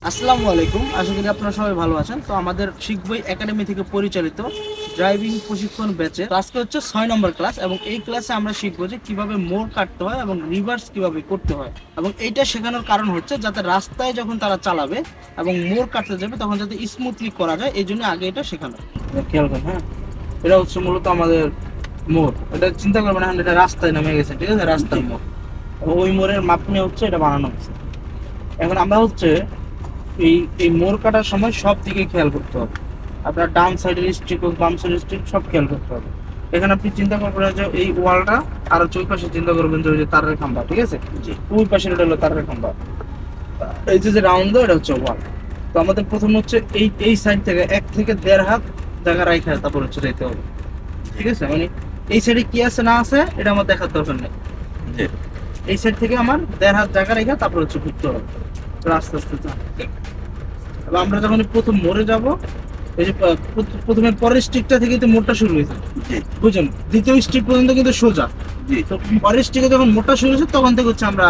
আসসালামু আলাইকুম, আশা করি আপনারা সবাই ভালো আছেন। তো আমাদের শিখবই একাডেমি থেকে পরিচালিত ড্রাইভিং প্রশিক্ষণ ব্যাচে আজকে হচ্ছে 6 নম্বর ক্লাস, এবং এই ক্লাসে আমরা শিখবো যে কিভাবে মোড় কাটতে হয় এবং রিভার্স কিভাবে করতে হয়। এবং এইটা শেখানোর কারণ হচ্ছে যাতে রাস্তায় যখন তারা চালাবে এবং মোড় কাটতে যাবে তখন যাতে স্মুথলি করা যায়, এই জন্য আগে এটা শেখানো। খেয়াল করেন, হ্যাঁ, এটা হচ্ছে মূলত আমাদের মোড়। এটা চিন্তা করবেন না, এটা রাস্তায় নেমে গেছে, ঠিক আছে, রাস্তার মোড়। ওই মোড়ের মাপ নিয়ে হচ্ছে এটা বানানো হচ্ছে। এখন আমরা হচ্ছে এই এই মোড় কাটার সময় সব দিকে খেয়াল করতে হবে। আপনার ডান সাইডের স্ট্রিক হোক, বাম সাইডের স্ট্রিক, সব খেয়াল করতে হবে। এখানে আপনি চিন্তা করবেন যে এই ওয়ালটা আর হচ্ছে ওই পাশে চিন্তা করবেন যে ওই যে তারের খাম্বা, ঠিক আছে, ওই পাশে এটা হলো তারের খাম্বা। এই যে রাউন্ড এটা হচ্ছে ওয়াল। তো আমাদের প্রথম হচ্ছে এই সাইড থেকে 1 থেকে 1.5 হাত জায়গা রাখা, তারপর হচ্ছে যেতে হবে, ঠিক আছে। মানে এই সাইডে কি আছে না আছে এটা আমার দেখার দরকার নেই। এই সাইড থেকে আমার 1.5 হাত জায়গা রেখে তারপর হচ্ছে ঘুরতে হবে আস্তে আস্তে। এবার আমরা যখন প্রথম মোড়ে যাব, এই যে প্রথমে পরের স্ট্রিকটা থেকে তো মোড়টা শুরু হয়েছে, বুঝছেন, দ্বিতীয় স্ট্রিক পর্যন্ত কিন্তু সোজা। তো পরের স্ট্রিকে যখন মোড়টা শুরু হয়েছে তখন থেকে হচ্ছে আমরা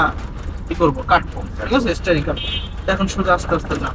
কি করবো, কাটবো, ঠিক আছে, স্টারিং কাটবো। এখন সোজা আস্তে আস্তে না।